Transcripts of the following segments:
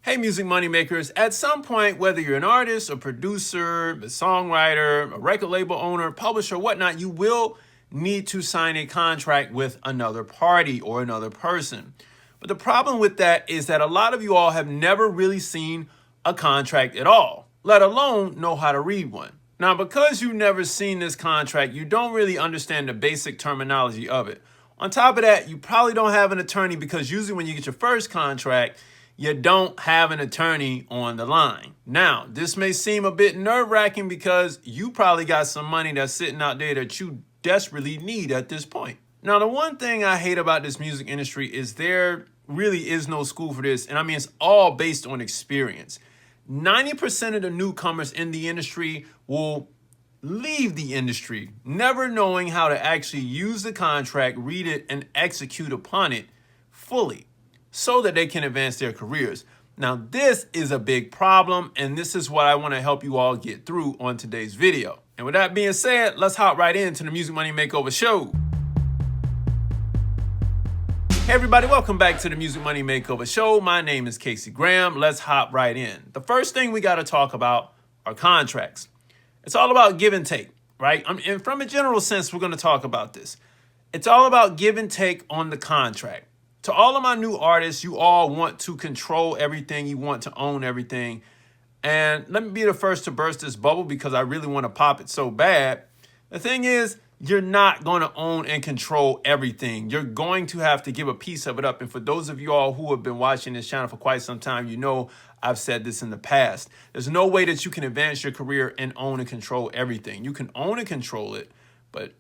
Hey, music moneymakers, at some point, whether you're an artist, a producer, a songwriter, a record label owner, publisher, whatnot, you will need to sign a contract with another party or another person. But the problem with that is that a lot of you all have never really seen a contract at all, let alone know how to read one. Now, because you've never seen this contract, you don't really understand the basic terminology of it. On top of that, you probably don't have an attorney because usually when you get your first contract, you don't have an attorney on the line. Now, this may seem a bit nerve-wracking because you probably got some money that's sitting out there that you desperately need at this point. Now, the one thing I hate about this music industry is there really is no school for this, and I mean, it's all based on experience. 90% of the newcomers in the industry will leave the industry never knowing how to actually use the contract, read it, and execute upon it fully, so that they can advance their careers. Now, this is a big problem, and this is what I want to help you all get through on today's video. And with that being said, let's hop right into the Music Money Makeover show. Hey everybody, welcome back to the Music Money Makeover show. My name is Casey Graham. Let's hop right in. The first thing we got to talk about are contracts. It's all about give and take, right? And from a general sense, we're going to talk about this. It's all about give and take on the contract. To all of my new artists, you all want to control everything. You want to own everything. And let me be the first to burst this bubble because I really want to pop it so bad. The thing is, you're not going to own and control everything. You're going to have to give a piece of it up. And for those of you all who have been watching this channel for quite some time, you know I've said this in the past. There's no way that you can advance your career and own and control everything. You can own and control it, but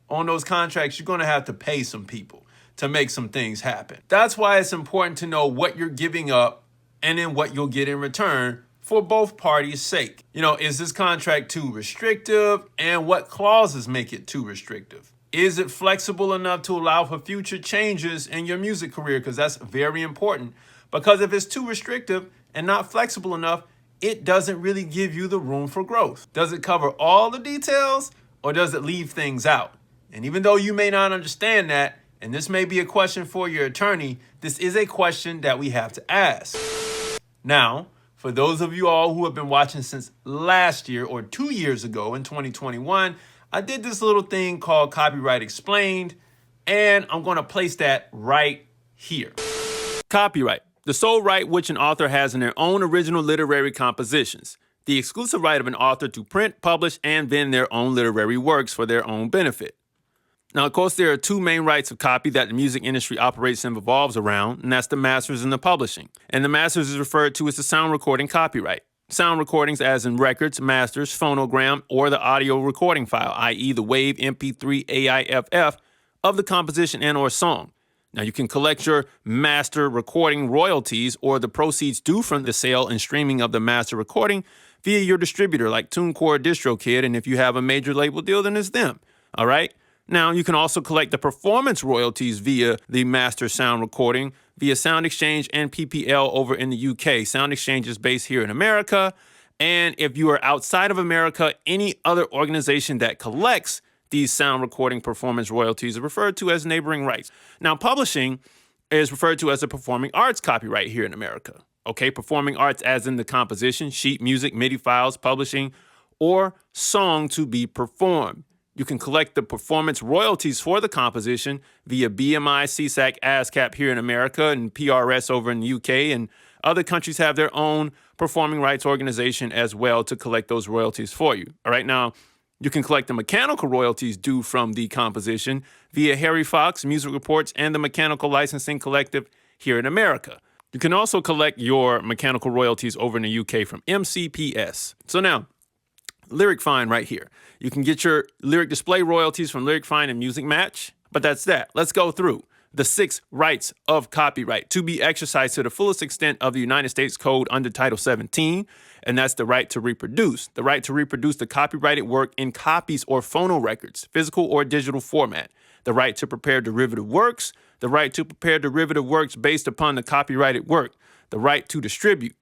on those contracts, you're going to have to pay some people to make some things happen. That's why it's important to know what you're giving up and then what you'll get in return for both parties' sake. You know, is this contract too restrictive, and what clauses make it too restrictive? Is it flexible enough to allow for future changes in your music career? Because that's very important. Because if it's too restrictive and not flexible enough, it doesn't really give you the room for growth. Does it cover all the details, or does it leave things out? And even though you may not understand that, and this may be a question for your attorney, this is a question that we have to ask. Now, for those of you all who have been watching since last year or 2 years ago in 2021, I did this little thing called Copyright Explained, and I'm going to place that right here. Copyright, the sole right which an author has in their own original literary compositions. The exclusive right of an author to print, publish, and vend their own literary works for their own benefit. Now, of course, there are two main rights of copy that the music industry operates and revolves around, and that's the masters and the publishing. And the masters is referred to as the sound recording copyright. Sound recordings as in records, masters, phonogram, or the audio recording file, i.e. the WAV, MP3, AIFF of the composition and or song. Now, you can collect your master recording royalties or the proceeds due from the sale and streaming of the master recording via your distributor like TuneCore or DistroKid, and if you have a major label deal, then it's them, all right? Now, you can also collect the performance royalties via the master sound recording via Sound Exchange and PPL over in the UK. Sound Exchange is based here in America. And if you are outside of America, any other organization that collects these sound recording performance royalties are referred to as neighboring rights. Now, publishing is referred to as a performing arts copyright here in America. Okay, performing arts as in the composition, sheet music, MIDI files, publishing, or song to be performed. You can collect the performance royalties for the composition via BMI, CSAC, ASCAP here in America, and PRS over in the UK, and other countries have their own performing rights organization as well to collect those royalties for you. All right, now, you can collect the mechanical royalties due from the composition via Harry Fox, Music Reports, and the Mechanical Licensing Collective here in America. You can also collect your mechanical royalties over in the UK from MCPS. So now, Lyric Find right here. You can get your lyric display royalties from Lyric Find and Music Match, but that's that. Let's go through the 6 rights of copyright to be exercised to the fullest extent of the United States Code under Title 17, and that's the right to reproduce. The right to reproduce the copyrighted work in copies or phonorecords, physical or digital format. The right to prepare derivative works. The right to prepare derivative works based upon the copyrighted work. The right to distribute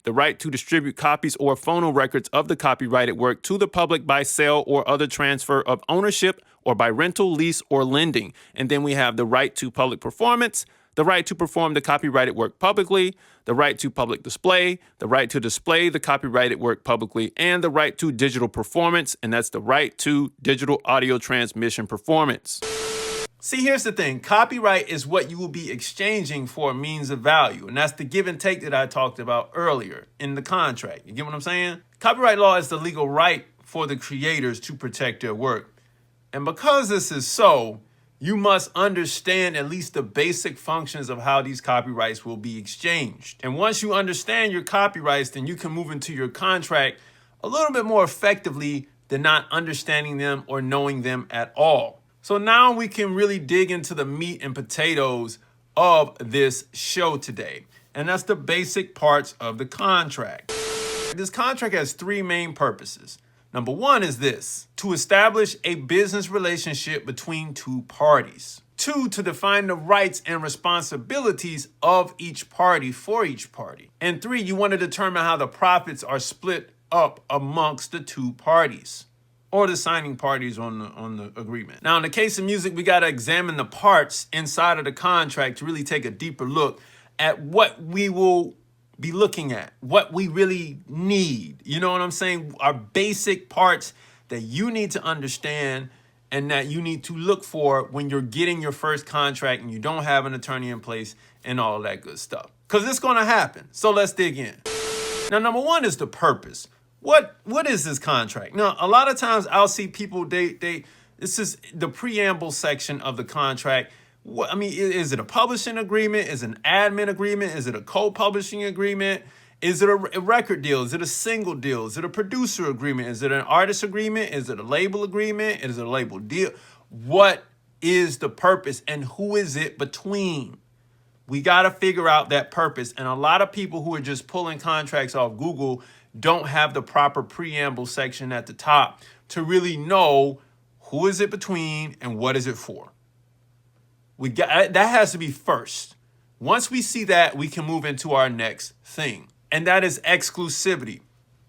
copies or phonorecords of the copyrighted work to the public by sale or other transfer of ownership or by rental, lease, or lending. And then we have the right to public performance, the right to perform the copyrighted work publicly, the right to public display, the right to display the copyrighted work publicly, and the right to digital performance, and that's the right to digital audio transmission performance. See, here's the thing. Copyright is what you will be exchanging for a means of value, and that's the give and take that I talked about earlier in the contract. You get what I'm saying? Copyright law is the legal right for the creators to protect their work. And because this is so, you must understand at least the basic functions of how these copyrights will be exchanged. And once you understand your copyrights, then you can move into your contract a little bit more effectively than not understanding them or knowing them at all. So now we can really dig into the meat and potatoes of this show today. And that's the basic parts of the contract. This contract has three main purposes. Number one is this: to establish a business relationship between two parties. Two, to define the rights and responsibilities of each party for each party. And three, you want to determine how the profits are split up amongst the two parties, or the signing parties on the agreement. Now, in the case of music, we got to examine the parts inside of the contract to really take a deeper look at what we will be looking at, what we really need. You know what I'm saying? Our basic parts that you need to understand and that you need to look for when you're getting your first contract and you don't have an attorney in place and all that good stuff. Because it's going to happen. So let's dig in. Now, number one is the purpose. What is this contract? Now, a lot of times I'll see people, this is the preamble section of the contract. I mean, is it a publishing agreement? Is it an admin agreement? Is it a co-publishing agreement? Is it a record deal? Is it a single deal? Is it a producer agreement? Is it an artist agreement? Is it a label agreement? Is it a label deal? What is the purpose and who is it between? We got to figure out that purpose. And a lot of people who are just pulling contracts off Google don't have the proper preamble section at the top to really know who is it between and what is it for. That has to be first. Once we see that, we can move into our next thing, and that is exclusivity.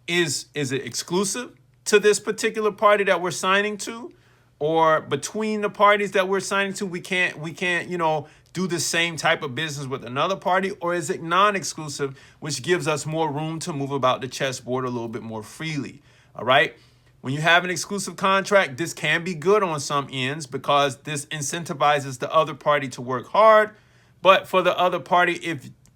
Is it exclusive to this particular party that we're signing to, or between the parties that we're signing to, we can't, do the same type of business with another party? Or is it non-exclusive, which gives us more room to move about the chessboard a little bit more freely? All right. When you have an exclusive contract, this can be good on some ends because this incentivizes the other party to work hard. But for the other party,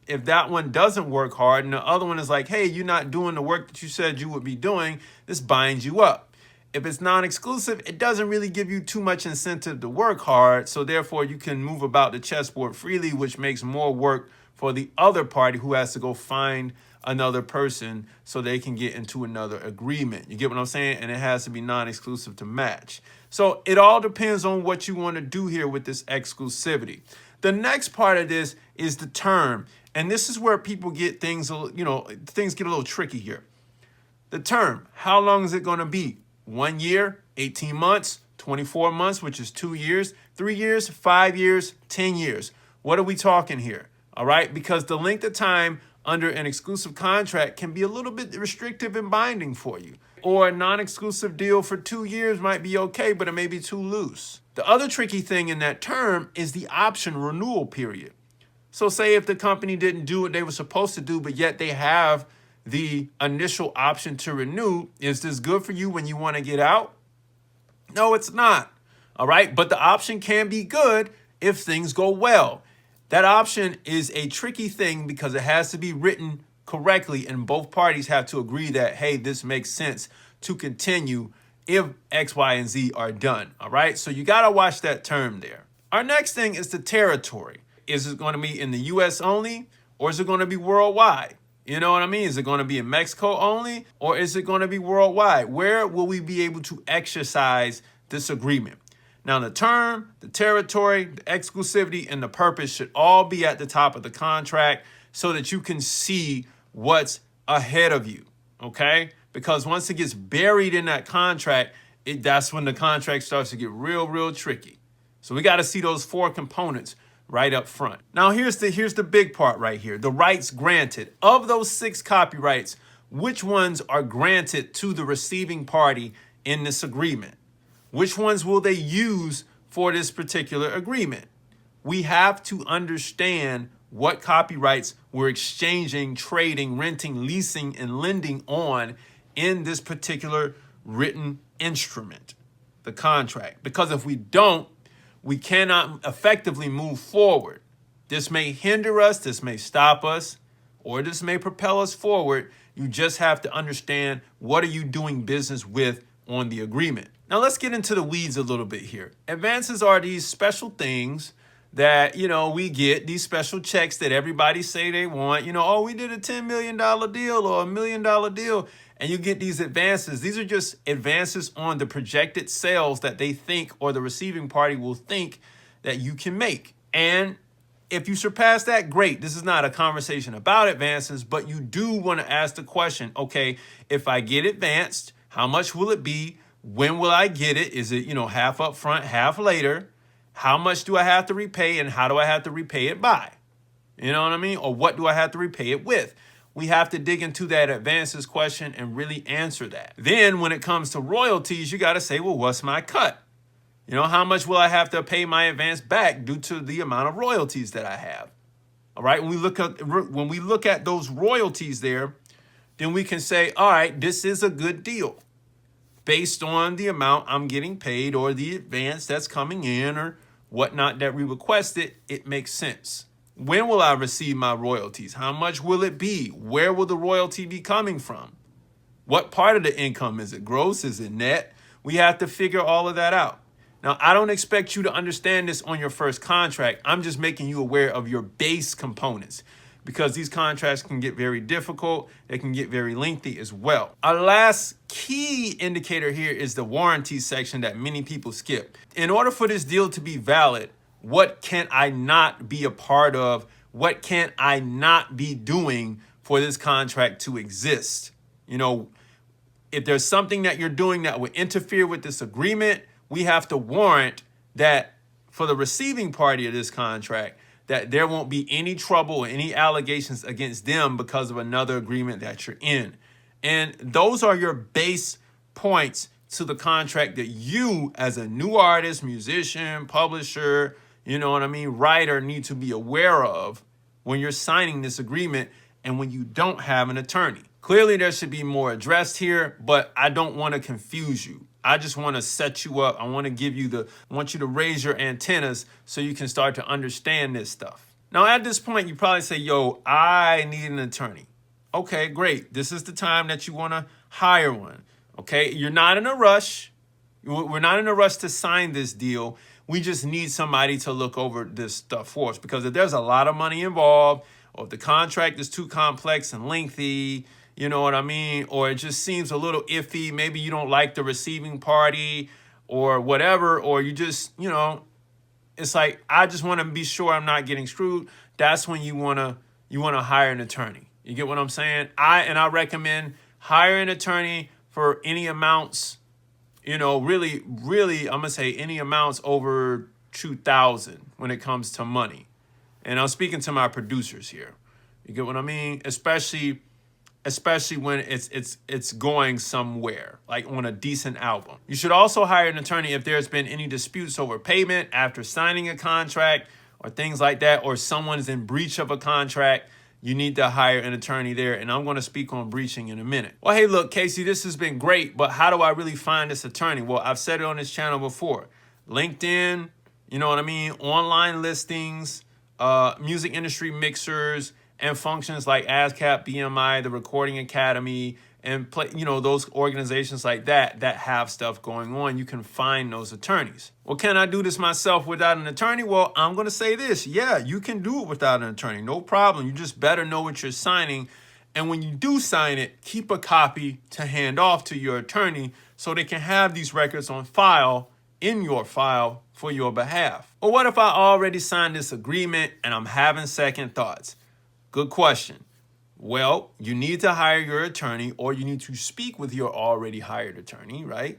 if that one doesn't work hard and the other one is like, hey, you're not doing the work that you said you would be doing, this binds you up. If it's non-exclusive, it doesn't really give you too much incentive to work hard. So therefore, you can move about the chessboard freely, which makes more work for the other party who has to go find another person so they can get into another agreement. You get what I'm saying? And it has to be non-exclusive to match. So it all depends on what you want to do here with this exclusivity. The next part of this is the term. And this is where people get things, things get a little tricky here. The term, how long is it going to be? 1 year, 18 months, 24 months, which is 2 years, 3 years, 5 years, 10 years. What are we talking here? All right, because the length of time under an exclusive contract can be a little bit restrictive and binding for you. Or a non-exclusive deal for 2 years might be okay, but it may be too loose. The other tricky thing in that term is the option renewal period. So say if the company didn't do what they were supposed to do, but yet they have the initial option to renew, is this good for you when you want to get out? No, it's not. All right. But the option can be good if things go well. That option is a tricky thing because it has to be written correctly and both parties have to agree that, hey, this makes sense to continue if X, Y, and Z are done. All right. So you got to watch that term there. Our next thing is the territory. Is it going to be in the U.S. only, or is it going to be worldwide? You know what I mean? Is it going to be in Mexico only, or is it going to be worldwide? Where will we be able to exercise this agreement? Now, the term, the territory, the exclusivity, and the purpose should all be at the top of the contract so that you can see what's ahead of you, okay? Because once it gets buried in that contract, that's when the contract starts to get real, real tricky. So we got to see those four components right up front. Now, here's the big part right here, the rights granted. Of those 6 copyrights, which ones are granted to the receiving party in this agreement? Which ones will they use for this particular agreement? We have to understand what copyrights we're exchanging, trading, renting, leasing, and lending on in this particular written instrument, the contract. Because if we don't, we cannot effectively move forward. This may hinder us, this may stop us, or this may propel us forward. You just have to understand what are you doing business with on the agreement. Now let's get into the weeds a little bit here. Advances are these special things that, we get, these special checks that everybody say they want. Oh, we did a $10 million deal or $1 million deal, and you get these advances. These are just advances on the projected sales that they think, or the receiving party will think, that you can make. And if you surpass that, great. This is not a conversation about advances, but you do want to ask the question, okay, if I get advanced, how much will it be? When will I get it? Is it, half up front, half later? How much do I have to repay, and how do I have to repay it by? You know what I mean? Or what do I have to repay it with? We have to dig into that advances question and really answer that. Then when it comes to royalties, you got to say, well, what's my cut? How much will I have to pay my advance back due to the amount of royalties that I have? All right. When we look at those royalties there, then we can say, all right, this is a good deal based on the amount I'm getting paid or the advance that's coming in or whatnot that we requested. It makes sense. When will I receive my royalties? How much will it be? Where will the royalty be coming from? What part of the income? Is it gross? Is it net? We have to figure all of that out. Now, I don't expect you to understand this on your first contract. I'm just making you aware of your base components, because these contracts can get very difficult. They can get very lengthy as well. Our last key indicator here is the warranty section that many people skip. In order for this deal to be valid, what can I not be a part of? What can I not be doing for this contract to exist? If there's something that you're doing that would interfere with this agreement, we have to warrant that for the receiving party of this contract, that there won't be any trouble or any allegations against them because of another agreement that you're in. And those are your base points to the contract that you, as a new artist, musician, publisher, writer, need to be aware of when you're signing this agreement and when you don't have an attorney. Clearly, there should be more addressed here, but I don't want to confuse you. I just want to set you up. I want you to raise your antennas so you can start to understand this stuff. Now, at this point, you probably say, yo, I need an attorney. Okay, great. This is the time that you want to hire one. Okay, you're not in a rush. We're not in a rush to sign this deal. We just need somebody to look over this stuff for us, because if there's a lot of money involved, or if the contract is too complex and lengthy, you know what I mean? Or it just seems a little iffy. Maybe you don't like the receiving party or whatever, or you just, it's like, I just want to be sure I'm not getting screwed. That's when you want to hire an attorney. You get what I'm saying? I recommend hire an attorney for any amounts, really, I'm going to say any amounts over $2,000 when it comes to money. And I'm speaking to my producers here. You get what I mean? Especially when it's going somewhere, like on a decent album. You should also hire an attorney if there's been any disputes over payment after signing a contract or things like that, or someone's in breach of a contract. You need to hire an attorney there, and I'm going to speak on breaching in a minute. Well, hey, look, Casey, this has been great, but how do I really find this attorney? Well, I've said it on this channel before. LinkedIn, online listings, music industry mixers, and functions like ASCAP, BMI, the Recording Academy, and those organizations like that have stuff going on. You can find those attorneys. Well, can I do this myself without an attorney? Well, I'm going to say this. Yeah, you can do it without an attorney. No problem. You just better know what you're signing. And when you do sign it, keep a copy to hand off to your attorney so they can have these records on file, in your file, for your behalf. Or what if I already signed this agreement and I'm having second thoughts? Good question. Well, you need to hire your attorney, or you need to speak with your already hired attorney, right?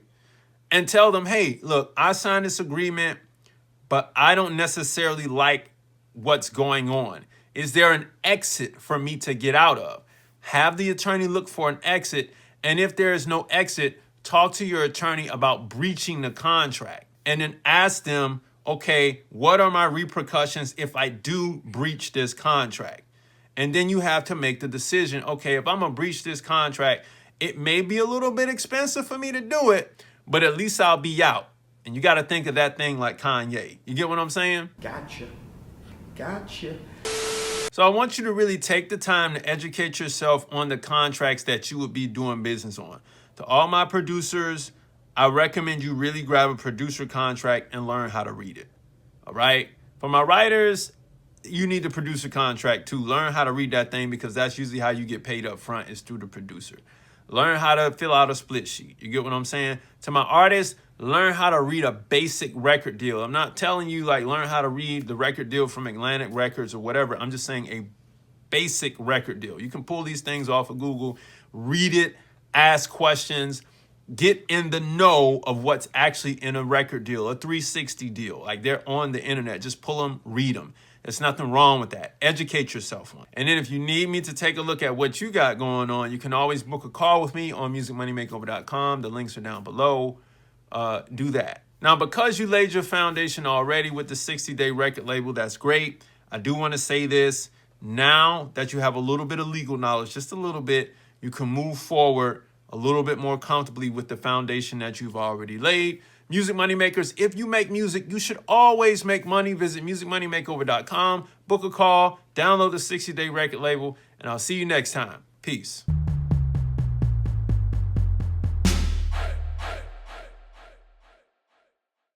And tell them, hey, look, I signed this agreement, but I don't necessarily like what's going on. Is there an exit for me to get out of? Have the attorney look for an exit. And if there is no exit, talk to your attorney about breaching the contract. And then ask them, okay, what are my repercussions if I do breach this contract? And then you have to make the decision, okay, if I'm gonna breach this contract, it may be a little bit expensive for me to do it, but at least I'll be out. And you gotta think of that thing like Kanye. You get what I'm saying? Gotcha. Gotcha. So I want you to really take the time to educate yourself on the contracts that you would be doing business on. To all my producers, I recommend you really grab a producer contract and learn how to read it. All right? For my writers, you need the producer contract to learn how to read that thing, because that's usually how you get paid up front, is through the producer. Learn how to fill out a split sheet. You get what I'm saying? To my artists, learn how to read a basic record deal. I'm not telling you like learn how to read the record deal from Atlantic Records or whatever. I'm just saying a basic record deal. You can pull these things off of Google, read it, ask questions, get in the know of what's actually in a record deal, a 360 deal. Like, they're on the internet. Just pull them, read them. There's nothing wrong with that. Educate yourself on it. And then if you need me to take a look at what you got going on, you can always book a call with me on musicmoneymakeover.com. The links are down below. Do that. Now, because you laid your foundation already with the 60-day record label, that's great. I do want to say this. Now that you have a little bit of legal knowledge, just a little bit, you can move forward a little bit more comfortably with the foundation that you've already laid. Music Money Makers, if you make music, you should always make money. Visit musicmoneymakeover.com, book a call, download the 60-day record label, and I'll see you next time. Peace.